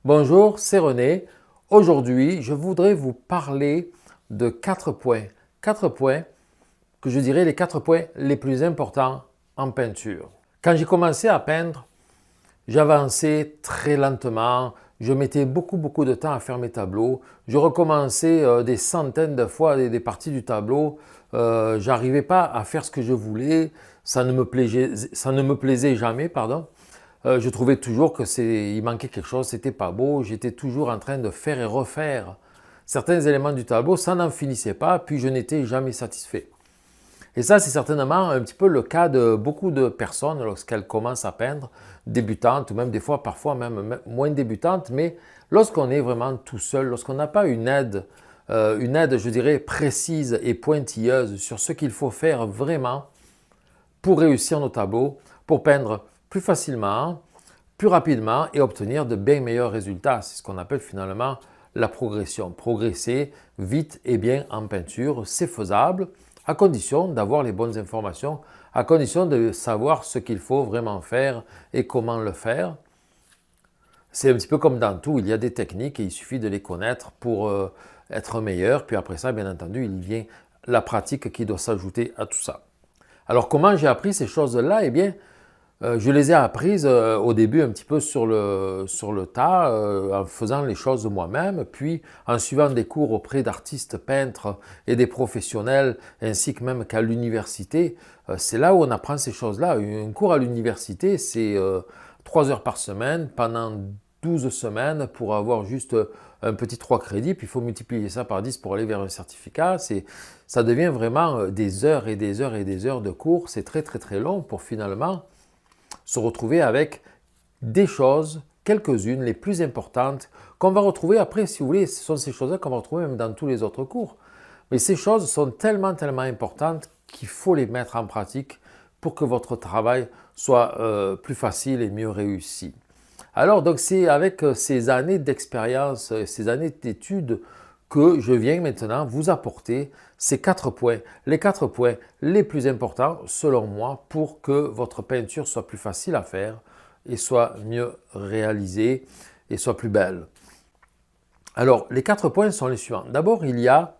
Bonjour, c'est René. Aujourd'hui, je voudrais vous parler de 4 points. 4 points que je dirais les 4 points les plus importants en peinture. Quand j'ai commencé à peindre, j'avançais très lentement. Je mettais beaucoup de temps à faire mes tableaux. Je recommençais des centaines de fois des parties du tableau. J'arrivais pas à faire ce que je voulais. Ça ne me plaisait jamais, pardon. Je trouvais toujours il manquait quelque chose, c'était pas beau. J'étais toujours en train de faire et refaire certains éléments du tableau, ça n'en finissait pas, puis je n'étais jamais satisfait. Et ça, c'est certainement un petit peu le cas de beaucoup de personnes lorsqu'elles commencent à peindre, débutantes, ou même des fois, parfois même moins débutantes, mais lorsqu'on est vraiment tout seul, lorsqu'on n'a pas une aide, je dirais, précise et pointilleuse sur ce qu'il faut faire vraiment pour réussir nos tableaux, pour peindre plus facilement, plus rapidement et obtenir de bien meilleurs résultats. C'est ce qu'on appelle finalement la progression. Progresser vite et bien en peinture, c'est faisable à condition d'avoir les bonnes informations, à condition de savoir ce qu'il faut vraiment faire et comment le faire. C'est un petit peu comme dans tout, il y a des techniques et il suffit de les connaître pour être meilleur. Puis après ça, bien entendu, il vient la pratique qui doit s'ajouter à tout ça. Alors comment j'ai appris ces choses-là? Eh bien, je les ai apprises au début un petit peu sur le tas, en faisant les choses moi-même, puis en suivant des cours auprès d'artistes peintres et des professionnels, ainsi que même qu'à l'université. C'est là où on apprend ces choses-là. Un cours à l'université, c'est 3 heures par semaine pendant 12 semaines pour avoir juste un petit 3 crédits, puis il faut multiplier ça par 10 pour aller vers un certificat. Ça devient vraiment des heures et des heures et des heures de cours. C'est très long pour finalement se retrouver avec des choses, quelques-unes, les plus importantes, qu'on va retrouver après, si vous voulez, ce sont ces choses-là qu'on va retrouver même dans tous les autres cours. Mais ces choses sont tellement importantes qu'il faut les mettre en pratique pour que votre travail soit plus facile et mieux réussi. Alors, donc, c'est avec ces années d'expérience, ces années d'études que je viens maintenant vous apporter ces 4 points, les 4 points les plus importants selon moi pour que votre peinture soit plus facile à faire et soit mieux réalisée et soit plus belle. Alors, les 4 points sont les suivants. D'abord, il y a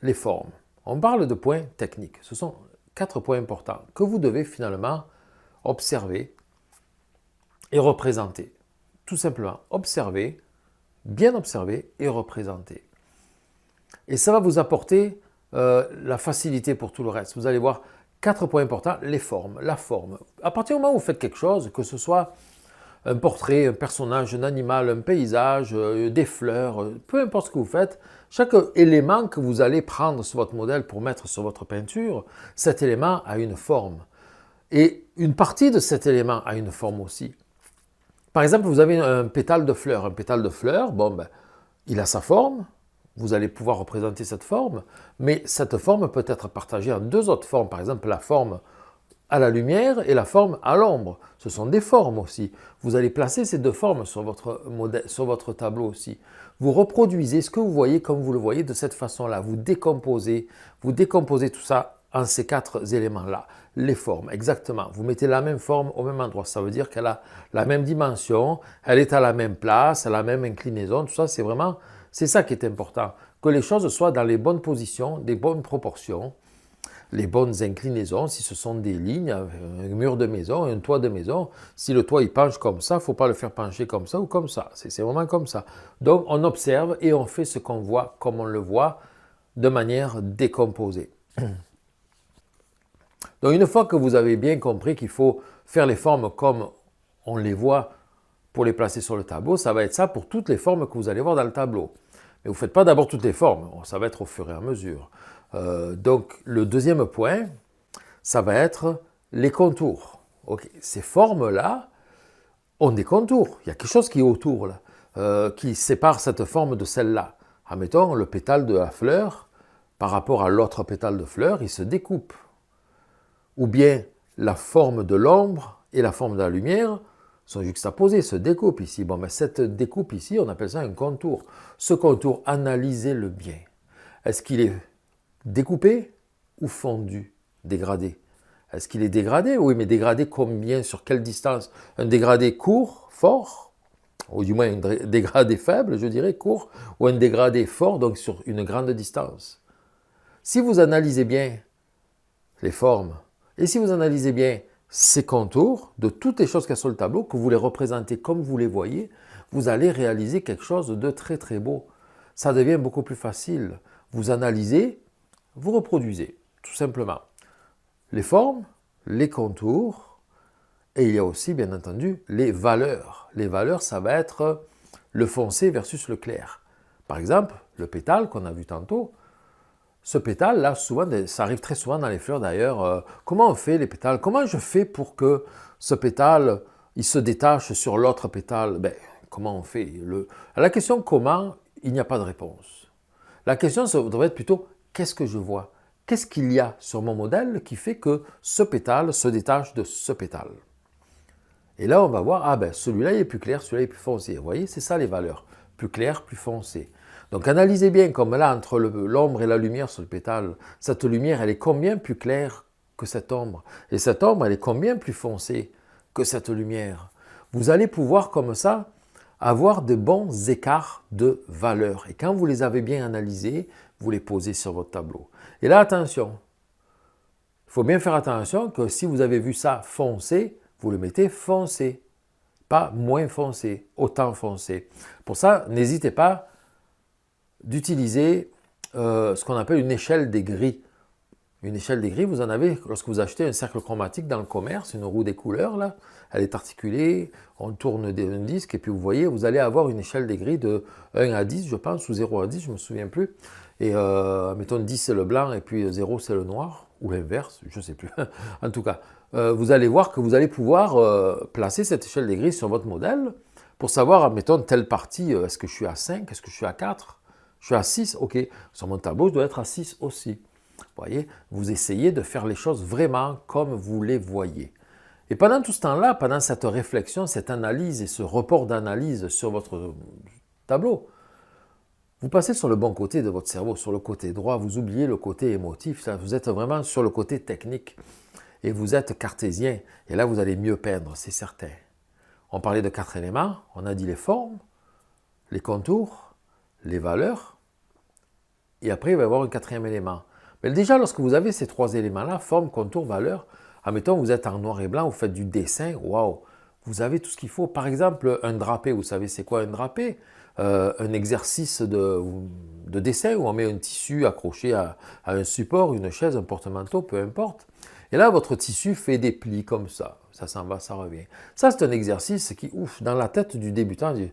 les formes. On parle de points techniques. Ce sont 4 points importants que vous devez finalement observer et représenter. Tout simplement, observer, bien observer et représenter. Et ça va vous apporter la facilité pour tout le reste. Vous allez voir 4 points importants, les formes, la forme. À partir du moment où vous faites quelque chose, que ce soit un portrait, un personnage, un animal, un paysage, des fleurs, peu importe ce que vous faites, chaque élément que vous allez prendre sur votre modèle pour mettre sur votre peinture, cet élément a une forme. Et une partie de cet élément a une forme aussi. Par exemple, vous avez un pétale de fleurs. Un pétale de fleurs, il a sa forme. Vous allez pouvoir représenter cette forme, mais cette forme peut être partagée en 2 autres formes. Par exemple, la forme à la lumière et la forme à l'ombre. Ce sont des formes aussi. Vous allez placer ces 2 formes sur votre tableau aussi. Vous reproduisez ce que vous voyez comme vous le voyez de cette façon-là. Vous décomposez tout ça en ces 4 éléments-là. Les formes, exactement. Vous mettez la même forme au même endroit. Ça veut dire qu'elle a la même dimension, elle est à la même place, à la même inclinaison. Tout ça, c'est ça qui est important. Que les choses soient dans les bonnes positions, des bonnes proportions, les bonnes inclinaisons. Si ce sont des lignes, un mur de maison, un toit de maison, si le toit il penche comme ça, il ne faut pas le faire pencher comme ça ou comme ça. C'est vraiment comme ça. Donc, on observe et on fait ce qu'on voit comme on le voit de manière décomposée. Donc, une fois que vous avez bien compris qu'il faut faire les formes comme on les voit pour les placer sur le tableau, ça va être ça pour toutes les formes que vous allez voir dans le tableau. Mais vous ne faites pas d'abord toutes les formes, ça va être au fur et à mesure. Donc, le deuxième point, ça va être les contours. Okay. Ces formes-là ont des contours. Il y a quelque chose qui est autour, là, qui sépare cette forme de celle-là. Admettons, le pétale de la fleur, par rapport à l'autre pétale de fleur, il se découpe. Ou bien la forme de l'ombre et la forme de la lumière sont juxtaposées, se découpent ici. Cette découpe ici, on appelle ça un contour. Ce contour, analysez-le bien. Est-ce qu'il est découpé ou fondu, dégradé? Est-ce qu'il est dégradé? Oui, mais dégradé combien, sur quelle distance? Un dégradé court, fort, ou du moins un dégradé faible, je dirais, court, ou un dégradé fort, donc sur une grande distance. Si vous analysez bien les formes, et si vous analysez bien ces contours de toutes les choses qu'il y a sur le tableau, que vous les représentez comme vous les voyez, vous allez réaliser quelque chose de très très beau. Ça devient beaucoup plus facile. Vous analysez, vous reproduisez, tout simplement. Les formes, les contours, et il y a aussi, bien entendu, les valeurs. Les valeurs, ça va être le foncé versus le clair. Par exemple, le pétale qu'on a vu tantôt, ce pétale, là, souvent, ça arrive très souvent dans les fleurs d'ailleurs. Comment on fait les pétales? Comment je fais pour que ce pétale, il se détache sur l'autre pétale? Ben, comment on fait? À la question comment, il n'y a pas de réponse. La question, ça devrait être plutôt, qu'est-ce que je vois? Qu'est-ce qu'il y a sur mon modèle qui fait que ce pétale se détache de ce pétale? Et là, on va voir, ah ben, celui-là, il est plus clair, celui-là, il est plus foncé. Vous voyez, c'est ça les valeurs. Plus clair, plus foncé. Donc, analysez bien, comme là, entre l'ombre et la lumière sur le pétale, cette lumière, elle est combien plus claire que cette ombre? Et cette ombre, elle est combien plus foncée que cette lumière? Vous allez pouvoir, comme ça, avoir de bons écarts de valeurs. Et quand vous les avez bien analysés, vous les posez sur votre tableau. Et là, attention, il faut bien faire attention que si vous avez vu ça foncé, vous le mettez foncé, pas moins foncé, autant foncé. Pour ça, n'hésitez pas d'utiliser ce qu'on appelle une échelle des gris. Une échelle des gris, vous en avez lorsque vous achetez un cercle chromatique dans le commerce, une roue des couleurs, là, elle est articulée, on tourne un disque, et puis vous voyez, vous allez avoir une échelle des gris de 1 à 10, je pense, ou 0 à 10, je ne me souviens plus. Et mettons 10 c'est le blanc, et puis 0 c'est le noir, ou l'inverse, je ne sais plus. En tout cas, vous allez voir que vous allez pouvoir placer cette échelle des gris sur votre modèle, pour savoir, mettons, telle partie, est-ce que je suis à 5, est-ce que je suis à 4, je suis à 6, ok, sur mon tableau, je dois être à 6 aussi. Vous voyez, vous essayez de faire les choses vraiment comme vous les voyez. Et pendant tout ce temps-là, pendant cette réflexion, cette analyse et ce report d'analyse sur votre tableau, vous passez sur le bon côté de votre cerveau, sur le côté droit, vous oubliez le côté émotif, vous êtes vraiment sur le côté technique et vous êtes cartésien. Et là, vous allez mieux peindre, c'est certain. On parlait de 4 éléments, on a dit les formes, les contours, les valeurs, et après, il va y avoir un 4e élément. Mais déjà, lorsque vous avez ces 3 éléments-là, forme, contour, valeur, admettons, vous êtes en noir et blanc, vous faites du dessin, waouh, vous avez tout ce qu'il faut. Par exemple, un drapé, vous savez c'est quoi un drapé? Un exercice de dessin où on met un tissu accroché à un support, une chaise, un porte-manteau, peu importe. Et là, votre tissu fait des plis comme ça. Ça s'en va, ça revient. Ça, c'est un exercice qui, ouf, dans la tête du débutant, dit,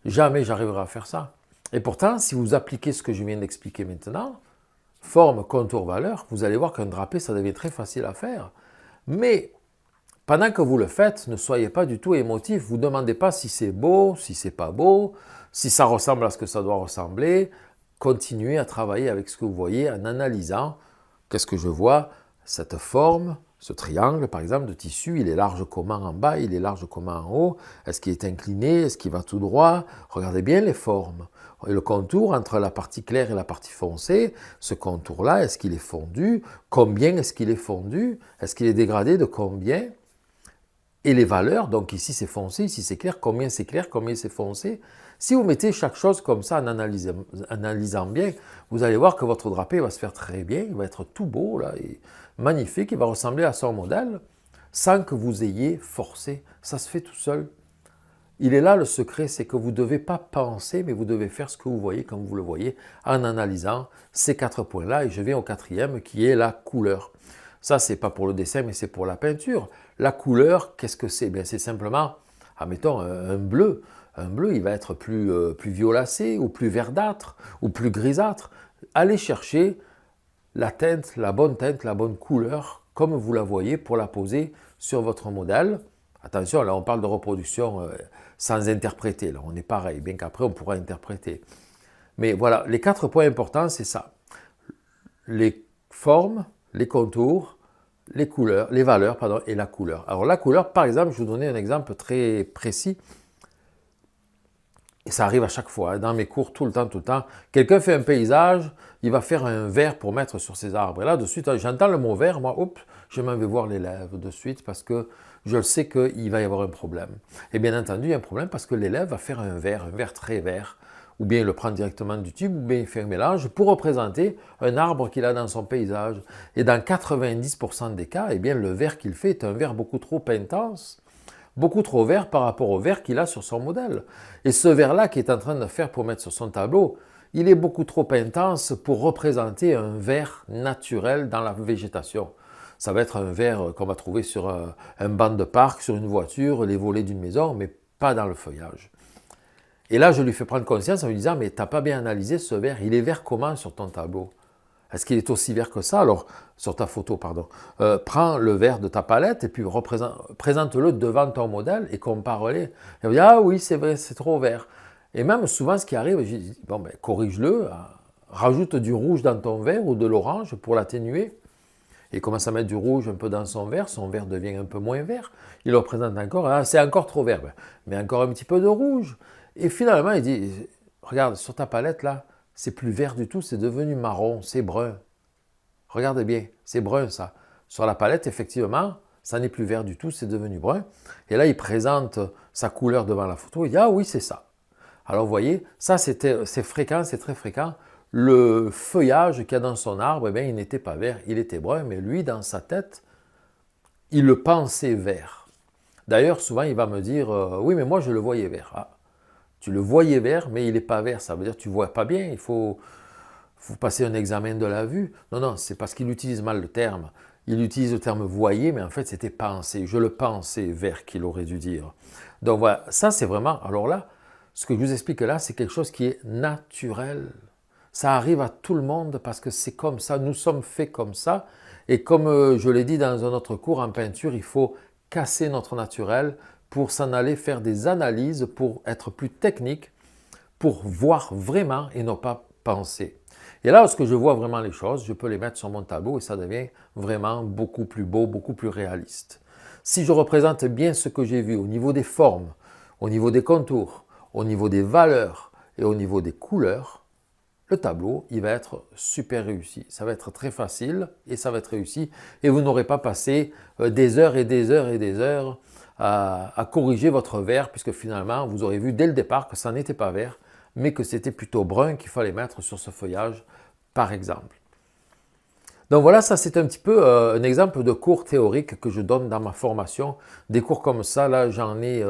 jamais j'arriverai à faire ça. Et pourtant, si vous appliquez ce que je viens d'expliquer maintenant, forme, contour, valeur, vous allez voir qu'un drapé, ça devient très facile à faire. Mais pendant que vous le faites, ne soyez pas du tout émotif. Vous ne demandez pas si c'est beau, si c'est pas beau, si ça ressemble à ce que ça doit ressembler. Continuez à travailler avec ce que vous voyez en analysant. Qu'est-ce que je vois? Cette forme, ce triangle, par exemple, de tissu, il est large comment en bas, il est large comment en haut? Est-ce qu'il est incliné? Est-ce qu'il va tout droit? Regardez bien les formes. Et le contour entre la partie claire et la partie foncée, ce contour-là, est-ce qu'il est fondu? Combien est-ce qu'il est fondu? Est-ce qu'il est dégradé de combien? Et les valeurs, donc ici c'est foncé, ici c'est clair, combien c'est foncé. Si vous mettez chaque chose comme ça en analysant bien, vous allez voir que votre drapé va se faire très bien, il va être tout beau, là, et magnifique, il va ressembler à son modèle, sans que vous ayez forcé. Ça se fait tout seul. Il est là le secret, c'est que vous ne devez pas penser, mais vous devez faire ce que vous voyez comme vous le voyez, en analysant ces 4 points-là. Et je viens au 4e qui est la couleur. Ça, ce n'est pas pour le dessin, mais c'est pour la peinture. La couleur, qu'est-ce que c'est? C'est simplement, admettons, un bleu. Un bleu, il va être plus violacé, ou plus verdâtre, ou plus grisâtre. Allez chercher la teinte, la bonne couleur, comme vous la voyez, pour la poser sur votre modèle. Attention, là, on parle de reproduction sans interpréter. Là, on est pareil, bien qu'après, on pourra interpréter. Mais voilà, les 4 points importants, c'est ça. Les formes, les contours, les couleurs, les valeurs, pardon, et la couleur. Alors, la couleur, par exemple, je vais vous donner un exemple très précis. Et ça arrive à chaque fois, hein, dans mes cours, tout le temps. Quelqu'un fait un paysage, il va faire un vert pour mettre sur ses arbres. Et là, de suite, j'entends le mot vert, moi, hop, je m'en vais voir l'élève de suite parce que je le sais qu'il va y avoir un problème. Et bien entendu, il y a un problème parce que l'élève va faire un verre très vert, ou bien il le prend directement du tube, ou bien il fait un mélange pour représenter un arbre qu'il a dans son paysage. Et dans 90% des cas, eh bien, le vert qu'il fait est un vert beaucoup trop intense, beaucoup trop vert par rapport au vert qu'il a sur son modèle. Et ce vert-là qu'il est en train de faire pour mettre sur son tableau, il est beaucoup trop intense pour représenter un vert naturel dans la végétation. Ça va être un vert qu'on va trouver sur un banc de parc, sur une voiture, les volets d'une maison, mais pas dans le feuillage. Et là, je lui fais prendre conscience en lui disant « Mais tu n'as pas bien analysé ce vert, il est vert comment sur ton tableau ?» Est-ce qu'il est aussi vert que ça? Alors, sur ta photo, pardon. Prends le vert de ta palette et puis présente-le devant ton modèle et compare-les. Il va dire, ah oui, c'est vrai, c'est trop vert. Et même souvent, ce qui arrive, je dis, bon, ben, corrige-le, rajoute du rouge dans ton verre ou de l'orange pour l'atténuer. Il commence à mettre du rouge un peu dans son verre devient un peu moins vert. Il le représente encore, ah, c'est encore trop vert, mais encore un petit peu de rouge. Et finalement, il dit, regarde, sur ta palette là, c'est plus vert du tout, c'est devenu marron, c'est brun. Regardez bien, c'est brun ça. Sur la palette, effectivement, ça n'est plus vert du tout, c'est devenu brun. Et là, il présente sa couleur devant la photo, il dit, ah oui, c'est ça. Alors, vous voyez, ça, c'est fréquent, c'est très fréquent. Le feuillage qu'il y a dans son arbre, eh bien, il n'était pas vert, il était brun, mais lui, dans sa tête, il le pensait vert. D'ailleurs, souvent, il va me dire, oui, mais moi, je le voyais vert. Ah, tu le voyais vert, mais il n'est pas vert. Ça veut dire que tu ne vois pas bien, il faut passer un examen de la vue. Non, non, c'est parce qu'il utilise mal le terme. Il utilise le terme voyer, mais en fait, c'était penser. Je le pensais vert qu'il aurait dû dire. Donc voilà, ça, c'est vraiment... Alors là, ce que je vous explique là, c'est quelque chose qui est naturel. Ça arrive à tout le monde parce que c'est comme ça, nous sommes faits comme ça. Et comme je l'ai dit dans un autre cours en peinture, il faut casser notre naturel pour s'en aller faire des analyses, pour être plus technique, pour voir vraiment et non pas penser. Et là, lorsque je vois vraiment les choses, je peux les mettre sur mon tableau et ça devient vraiment beaucoup plus beau, beaucoup plus réaliste. Si je représente bien ce que j'ai vu au niveau des formes, au niveau des contours, au niveau des valeurs et au niveau des couleurs, le tableau, il va être super réussi. Ça va être très facile et ça va être réussi. Et vous n'aurez pas passé des heures et des heures et des heures à corriger votre vert, puisque finalement, vous aurez vu dès le départ que ça n'était pas vert, mais que c'était plutôt brun qu'il fallait mettre sur ce feuillage, par exemple. Donc voilà, ça c'est un petit peu un exemple de cours théorique que je donne dans ma formation. Des cours comme ça, là j'en ai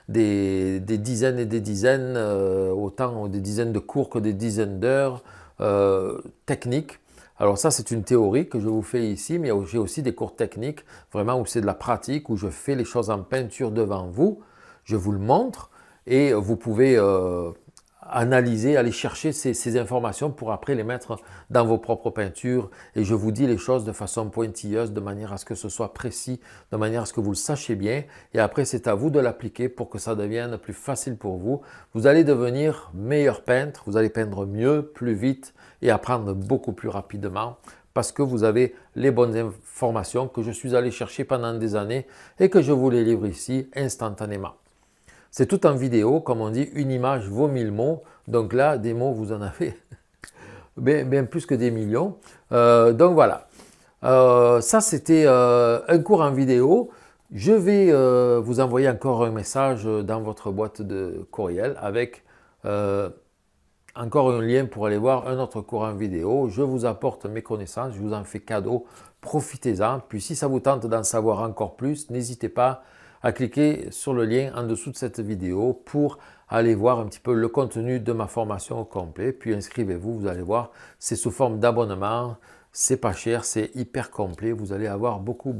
des dizaines et des dizaines, autant des dizaines de cours que des dizaines d'heures techniques. Alors ça c'est une théorie que je vous fais ici, mais j'ai aussi des cours techniques, vraiment où c'est de la pratique, où je fais les choses en peinture devant vous. Je vous le montre et vous pouvez analyser, aller chercher ces informations pour après les mettre dans vos propres peintures. Et je vous dis les choses de façon pointilleuse, de manière à ce que ce soit précis, de manière à ce que vous le sachiez bien. Et après, c'est à vous de l'appliquer pour que ça devienne plus facile pour vous. Vous allez devenir meilleur peintre, vous allez peindre mieux, plus vite et apprendre beaucoup plus rapidement parce que vous avez les bonnes informations que je suis allé chercher pendant des années et que je vous les livre ici instantanément. C'est tout en vidéo, comme on dit, une image vaut 1000 mots. Donc là, des mots, vous en avez bien plus que des millions. Donc voilà, ça c'était un cours en vidéo. Je vais vous envoyer encore un message dans votre boîte de courriel avec encore un lien pour aller voir un autre cours en vidéo. Je vous apporte mes connaissances, je vous en fais cadeau, profitez-en. Puis si ça vous tente d'en savoir encore plus, n'hésitez pas à cliquer sur le lien en dessous de cette vidéo pour aller voir un petit peu le contenu de ma formation au complet. Puis inscrivez-vous, vous allez voir, c'est sous forme d'abonnement, c'est pas cher, c'est hyper complet. Vous allez avoir beaucoup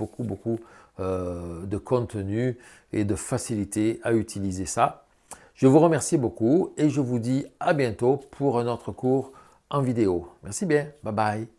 de contenu et de facilité à utiliser ça. Je vous remercie beaucoup et je vous dis à bientôt pour un autre cours en vidéo. Merci bien, bye bye.